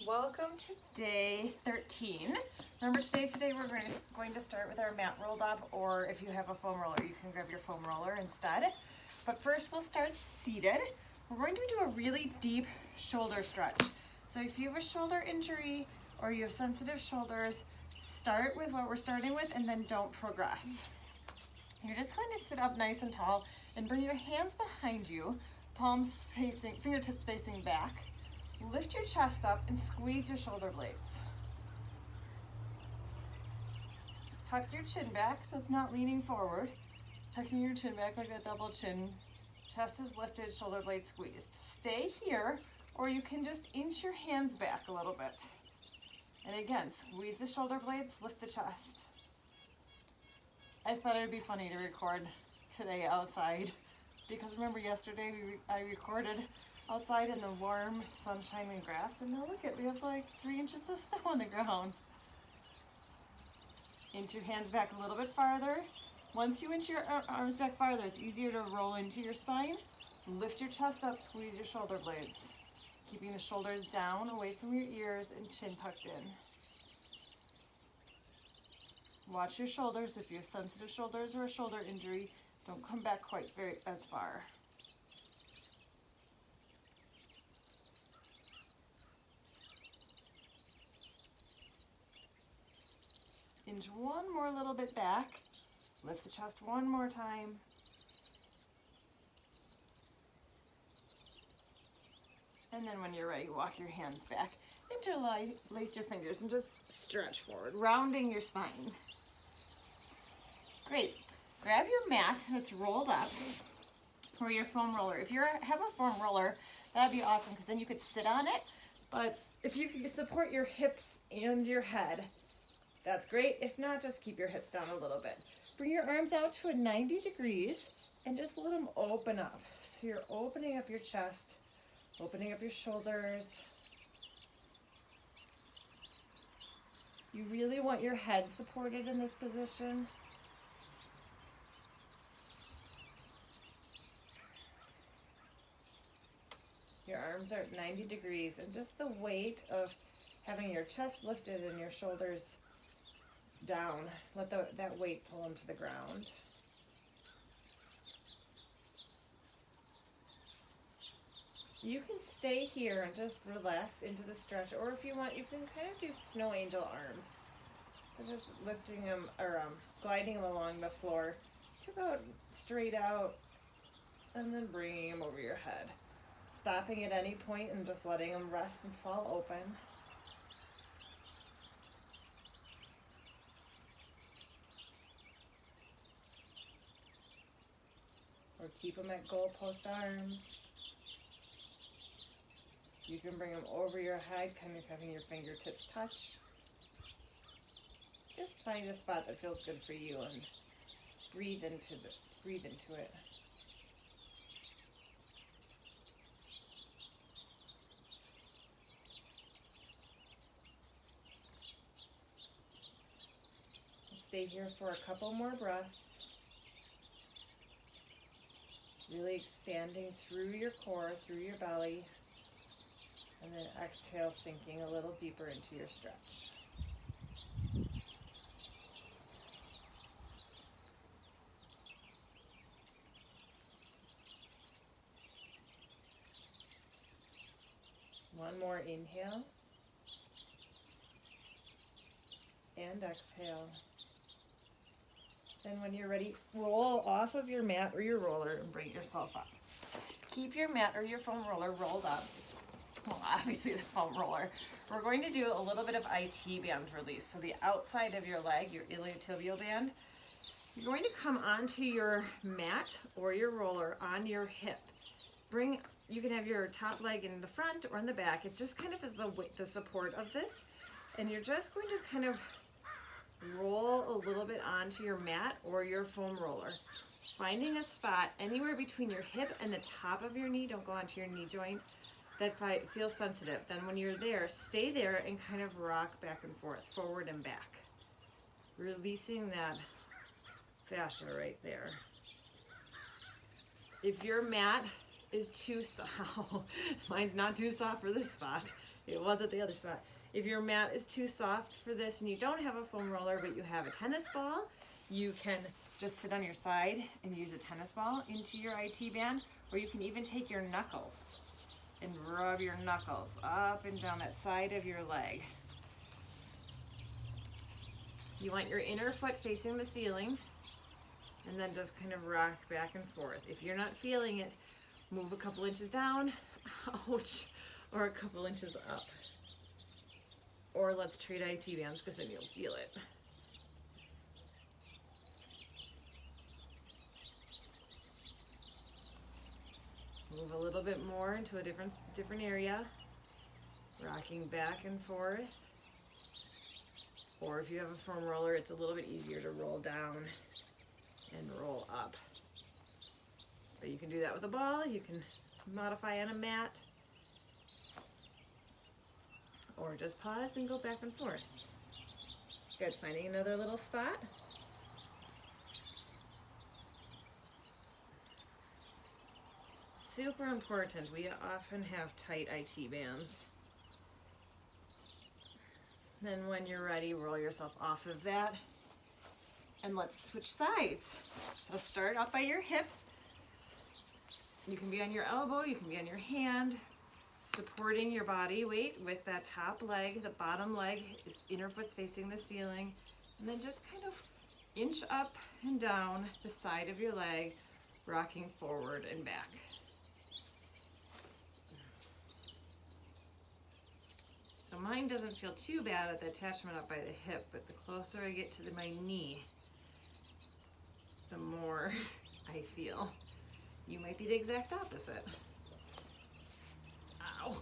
Welcome to day 13. Remember, today's the day we're going to start with our mat rolled up, or if you have a foam roller, you can grab your foam roller instead. But first we'll start seated. We're going to do a really deep shoulder stretch. So if you have a shoulder injury or you have sensitive shoulders, start with what we're starting with and then don't progress. You're just going to sit up nice and tall and bring your hands behind you, palms facing, fingertips facing back. Lift your chest up and squeeze your shoulder blades. Tuck your chin back so it's not leaning forward. Tucking your chin back like a double chin. Chest is lifted, shoulder blades squeezed. Stay here, or you can just inch your hands back a little bit. And again, squeeze the shoulder blades, lift the chest. I thought it would be funny to record today outside, because remember yesterday I recorded outside in the warm sunshine and grass, and now look at, we have like 3 inches of snow on the ground. Inch your hands back a little bit farther. Once you inch your arms back farther, it's easier to roll into your spine. Lift your chest up, squeeze your shoulder blades. Keeping the shoulders down, away from your ears, and chin tucked in. Watch your shoulders. If you have sensitive shoulders or a shoulder injury, don't come back quite as far. Inch one more little bit back. Lift the chest one more time. And then when you're ready, walk your hands back. Interlace your fingers and just stretch forward, rounding your spine. Great. Grab your mat that's rolled up, or your foam roller. If you have a foam roller, that'd be awesome, because then you could sit on it. But if you can support your hips and your head, that's great. If not, just keep your hips down a little bit. Bring your arms out to a 90 degrees and just let them open up. So you're opening up your chest, opening up your shoulders. You really want your head supported in this position. Your arms are at 90 degrees, and just the weight of having your chest lifted and your shoulders down. Let that weight pull them to the ground. You can stay here and just relax into the stretch, or if you want, you can kind of do snow angel arms. So just lifting them, or gliding them along the floor to about straight out, and then bringing them over your head. Stopping at any point and just letting them rest and fall open. Or keep them at goalpost arms. You can bring them over your head, kind of having your fingertips touch. Just find a spot that feels good for you and breathe into it. Stay here for a couple more breaths. Really expanding through your core, through your belly. And then exhale, sinking a little deeper into your stretch. One more inhale. And exhale. Then when you're ready, roll off of your mat or your roller and bring yourself up. Keep your mat or your foam roller rolled up. Well, obviously the foam roller. We're going to do a little bit of IT band release. So the outside of your leg, your iliotibial band, you're going to come onto your mat or your roller on your hip. You can have your top leg in the front or in the back. It just kind of is the support of this. And you're just going to kind of roll a little bit onto your mat or your foam roller. Finding a spot anywhere between your hip and the top of your knee, don't go onto your knee joint, that feels sensitive. Then when you're there, stay there and kind of rock back and forth, forward and back. Releasing that fascia right there. If your mat is too soft, mine's not too soft for this spot, It was at the other spot. If your mat is too soft for this and you don't have a foam roller, but you have a tennis ball, you can just sit on your side and use a tennis ball into your IT band, or you can even take your knuckles and rub your knuckles up and down that side of your leg. You want your inner foot facing the ceiling, and then just kind of rock back and forth. If you're not feeling it, move a couple inches down, ouch, or a couple inches up. Or let's trade IT bands because then you'll feel it. Move a little bit more into a different area, rocking back and forth. Or if you have a foam roller, it's a little bit easier to roll down and roll up. But you can do that with a ball, you can modify on a mat, or just pause and go back and forth. Good, finding another little spot. Super important, we often have tight IT bands. Then when you're ready, roll yourself off of that. And let's switch sides. So start up by your hip. You can be on your elbow, you can be on your hand, supporting your body weight with that top leg. The bottom leg is inner foot's facing the ceiling. And then just kind of inch up and down the side of your leg, rocking forward and back. So mine doesn't feel too bad at the attachment up by the hip, but the closer I get to my knee, the more I feel. You might be the exact opposite. Ow.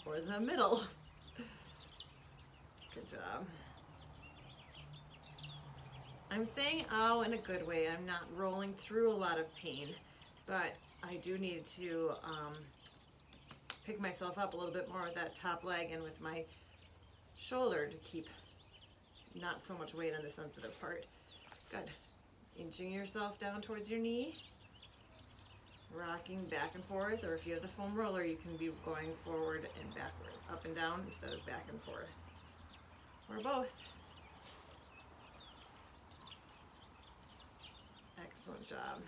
Or the middle. Good job. I'm saying ow in a good way. I'm not rolling through a lot of pain, but I do need to pick myself up a little bit more with that top leg and with my shoulder to keep not so much weight on the sensitive part. Good. Inching yourself down towards your knee, rocking back and forth, or if you have the foam roller, you can be going forward and backwards, up and down instead of back and forth, or both. Excellent job.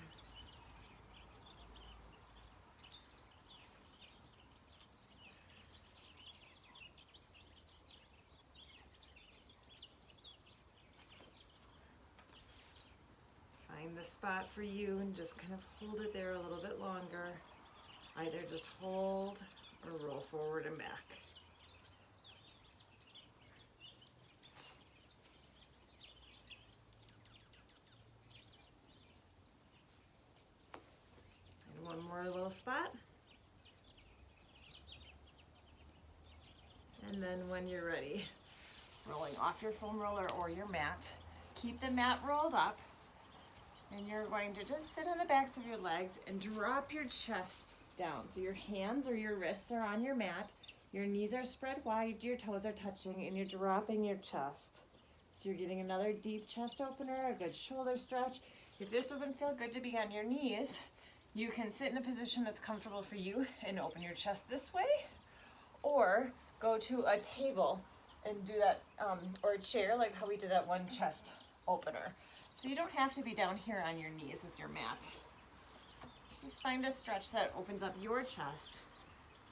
Find the spot for you and just kind of hold it there a little bit longer. Either just hold or roll forward and back. And one more little spot. And then when you're ready, rolling off your foam roller or your mat, keep the mat rolled up. And you're going to just sit on the backs of your legs and drop your chest down. So your hands or your wrists are on your mat, your knees are spread wide, your toes are touching, and you're dropping your chest. So you're getting another deep chest opener, a good shoulder stretch. If this doesn't feel good to be on your knees, you can sit in a position that's comfortable for you and open your chest this way, or go to a table and do that, or a chair like how we did that one chest opener. So you don't have to be down here on your knees with your mat. Just find a stretch that opens up your chest,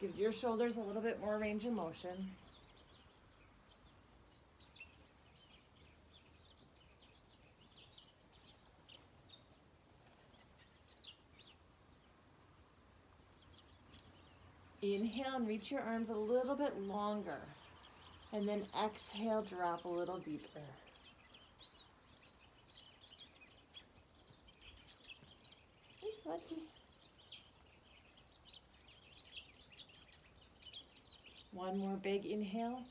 gives your shoulders a little bit more range of motion. Inhale and reach your arms a little bit longer, and then exhale, drop a little deeper. Lucky. One more big inhale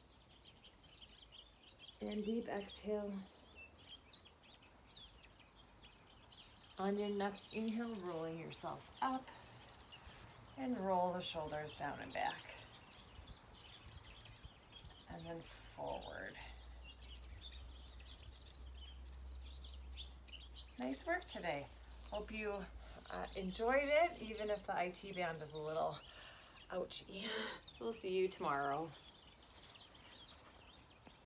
and deep exhale. On your next inhale, rolling yourself up and roll the shoulders down and back. And then forward. Nice work today. Hope you enjoyed it, even if the IT band is a little Ouchie. We'll see you tomorrow.